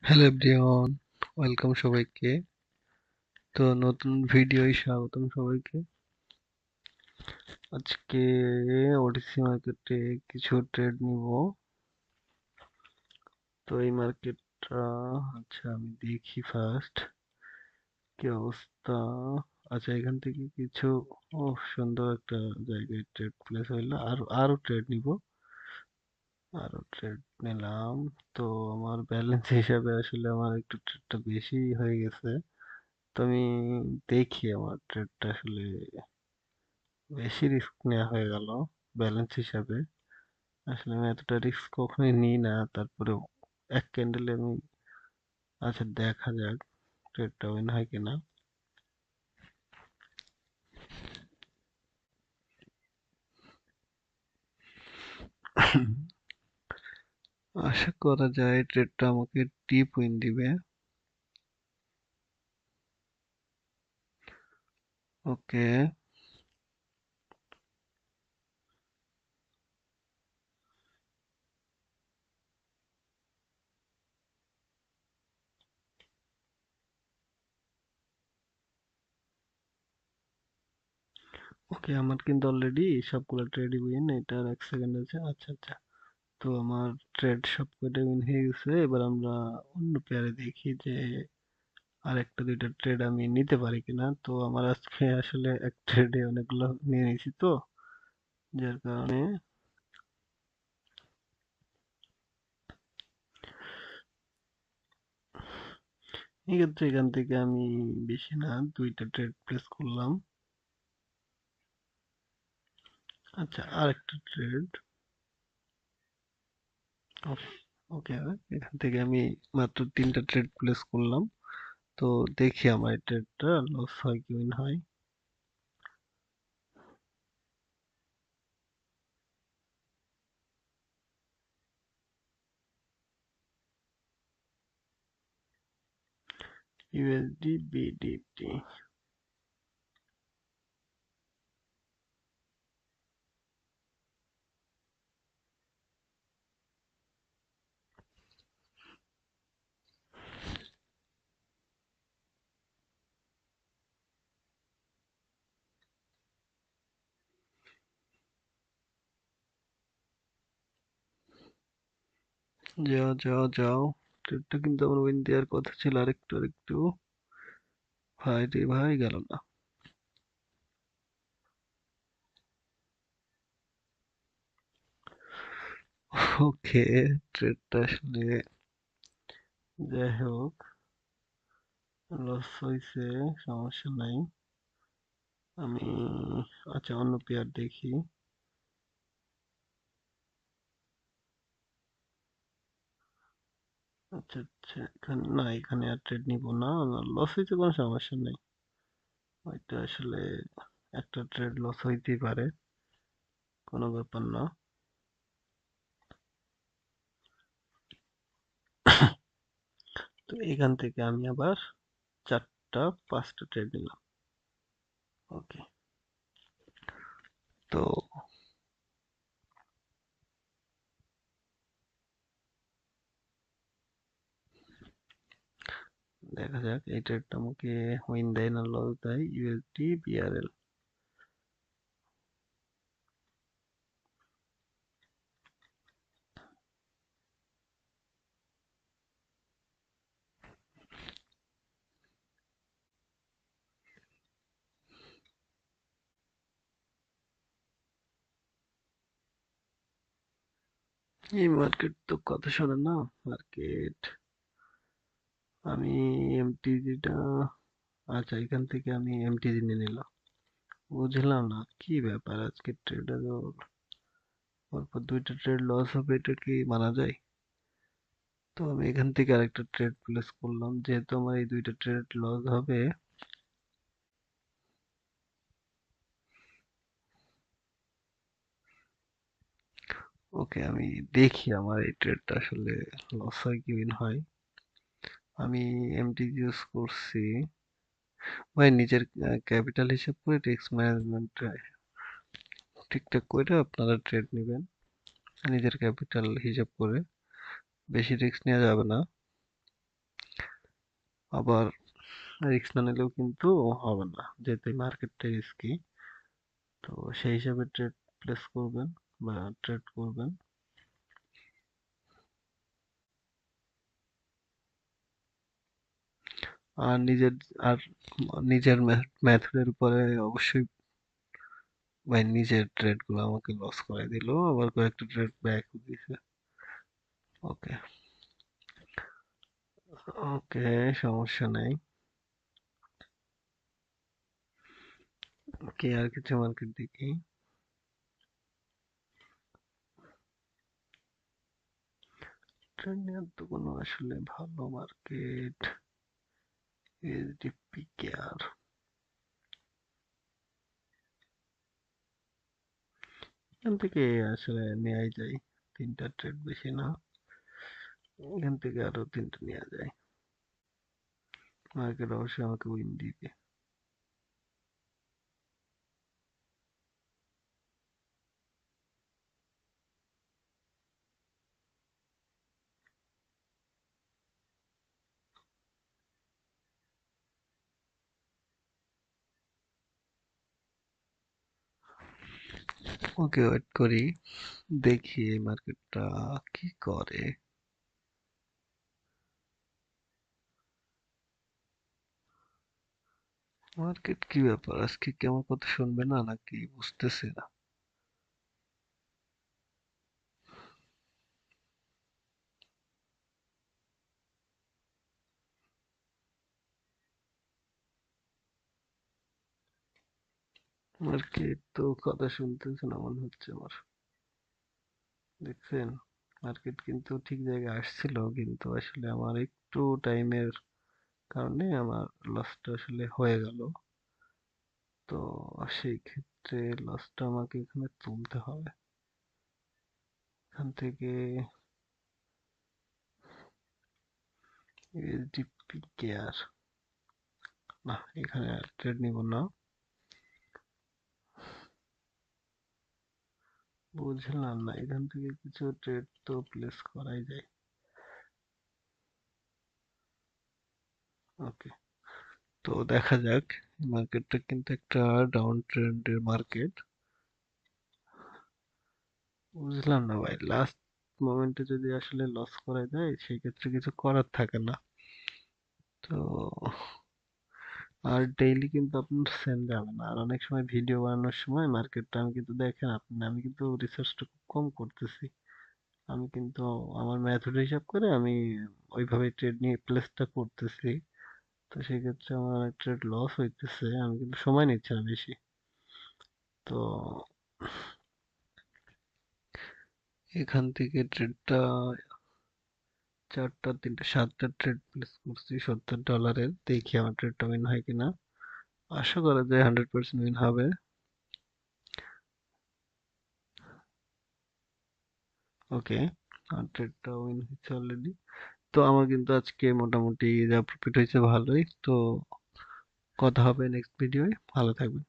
Hello everyone, welcome সবাইকে। তো নতুন ভিডিওয় স্বাগতম সবাইকে। আজকে ওটিসি মার্কেটে কিছু ট্রেড নিব। তো এই মার্কেটটা, আচ্ছা আমি দেখি ফার্স্ট কি অবস্থা। আচ্ছা এখান থেকে কিছু, ও সুন্দর একটা জায়গায় ট্রেড প্লেস হইলো। আরো ট্রেড নিব, আরো ট্রেড নিলাম। তো আমার ব্যালেন্স হিসাবে আসলে আমার একটু ট্রেডটা বেশি হয়ে গেছে। তো আমি দেখি আমার ট্রেডটা আসলে বেশি রিস্ক নেওয়া হয়ে গেল ব্যালেন্স হিসাবে। আসলে আমি এতটা রিস্ক কখনোই নিই না, তারপরেও এক ক্যান্ডেলে আমি, আচ্ছা দেখা যাক ট্রেডটা উইন হয় কিনা। আশা করা যায় ট্রেডটা আমাকে টিপ উইন দিবে। ওকে, ওকে আমার কিন্তু অলরেডি সবগুলো ট্রেডই উইন। এটা আর এক সেকেন্ড আছে। আচ্ছা আচ্ছা, তো আমার ট্রেড সবকটা উইন হয়ে গেছে। এবার আমরা অন্য পেয়ারে দেখি যে আর একটা দুইটা ট্রেড আমি নিতে পারি কিনা। তো আমার আজকে আসলে এক ট্রেডে অনেকগুলো নিয়ে নিয়েছি, তো যার কারণে এক্ষেত্রে এখান থেকে আমি বেশি না দুইটা ট্রেড প্লেস করলাম। আচ্ছা আর একটা ট্রেড, ওকে এখান থেকে আমি মাত্র তিনটা ট্রেড প্লেস করলাম। তো দেখি আমার এই ট্রেডটা লস হয় কি উইন হয়। ইউএসডি বিডিটি, যাও যাও যাও। ট্রেডটা কিন্তু আমার উইন দেওয়ার কথা ছিল, আরেকটু আরেকটু। ভাই রে ভাই, গেল না। ওকে, ট্রেডটা আসলে যাই হোক লস হয়েছে, সমস্যা নাই। আমি, আচ্ছা অন্য পেয়ার দেখি। আচ্ছা আচ্ছা, এখানে না, এখানে আর ট্রেড নিব না। লস হইতে কোনো সমস্যা নেই, ওইটা আসলে একটা ট্রেড লস হইতেই পারে, কোনো ব্যাপার না। তো এখান থেকে আমি আবার চারটা পাঁচটা ট্রেড নিলাম। ওকে, তো দেখা যাক এই ট্রেডটা আমাকে উইন দেয় না লস দেয়। ইউএসডি বিআরএল, এই মার্কেট তো কথা শোনে না। মার্কেট, আমি এমটিজিটা, আচ্ছা এখান থেকে আমি এমটিজি নিয়ে নিলাম। বুঝলাম না কি ব্যাপার, আজকে ট্রেডার পরপর দুইটা ট্রেড লস হবে, এটা কি মানা যায়? তো আমি এখান থেকে আরেকটা ট্রেড প্লেস করলাম, যেহেতু আমার এই দুইটা ট্রেড লস হবে। ওকে আমি দেখি আমার এই ট্রেডটা আসলে লস হয় কি উইন হয়। আমি এমটিজি ইউজ করছি। ভাই নিজের ক্যাপিটাল হিসাব করে রিস্ক ম্যানেজমেন্ট ঠিকঠাক করে আপনারা ট্রেড নেবেন, নিজের ক্যাপিটাল হিসাব করে। বেশি রিস্ক নেওয়া যাবে না। আবার রিস্ক না নিলেও কিন্তু হবে না, যেহেতু মার্কেটটা রিস্কি। তো সেই হিসাবে ট্রেড প্লেস করবেন বা ট্রেড করবেন। আর আর নিজের মেথডের উপরে অবশ্যই ভাই, নিজের ট্রেড গুলো আমাকে লস করে দিল, আবার কয়েকটা ট্রেড ব্যাক দিয়েছে। ওকে, ওকে, সমস্যা নাই। ওকে, আর কিছু মার্কেট দেখি। ট্রেন্ডিং তো কোনো আসলে ভালো মার্কেট, এইচডিপি কেয়ার, এখান থেকে আসলে নেওয়াই যায়। তিনটা ট্রেড, বেশি না। এখান থেকে আরো তিনটা নেওয়া যায়। মার্কেট অবশ্যই আমাকে উইন দিবে। ওকে, ওয়েট করি, দেখি এই মার্কেটটা কি করে। মার্কেট কি ব্যাপার, আজকে কি আমার কথা শুনবে না নাকি, বুঝতেছি না। মার্কেট তো কথা শুনতেছে না মনে হচ্ছে আমার। দেখছেন, মার্কেট কিন্তু ঠিক জায়গায় আসছিল, কিন্তু আসলে আমার একটু টাইমের কারণে আমার লসটা আসলে হয়ে গেল। তো সেই ক্ষেত্রে লসটা আমাকে এখানে তুলতে হবে। এখান থেকে এইচডিপি কেয়ার, না, এখানে ট্রেড নিব না। বুঝলাম না, এখান থেকে কিছু ট্রেড তো প্লেস করাই যায়। ওকে, তো দেখা যাক। মার্কেটটা কিন্তু একটা ডাউন ট্রেন্ডের মার্কেট। বুঝলাম না ভাই, লাস্ট মোমেন্টে যদি আসলে লস করা যায় সেই ক্ষেত্রে কিছু করার থাকে না। তো আর ডেইলি কিন্তু আপনার সেম যাবে না, আর অনেক সময় ভিডিও বানানোর সময় মার্কেটটা আমি কিন্তু দেখেন আপনি, আমি কিন্তু রিসার্চটা খুব কম করতেছি। আমি কিন্তু আমার মেথড হিসাব করে আমি ওইভাবে ট্রেড নিয়ে প্লেসটা করতেছি। তো সেক্ষেত্রে আমার অনেক ট্রেড লস হইতেছে, আমি কিন্তু সময় নিচ্ছি না বেশি। তো এখান থেকে ট্রেডটা চারটা, তিনটা, সাতটা ট্রেড প্লেস করছি $70। দেখি আমার ট্রেডটা উইন হয় কিনা। আশা করা যায় 100% উইন হবে। ওকে, আমার ট্রেডটা উইন হচ্ছে অলরেডি। তো আমার কিন্তু আজকে মোটামুটি যা প্রফিট হয়েছে ভালোই। তো কথা হবে নেক্সট ভিডিওয়, ভালো থাকবেন।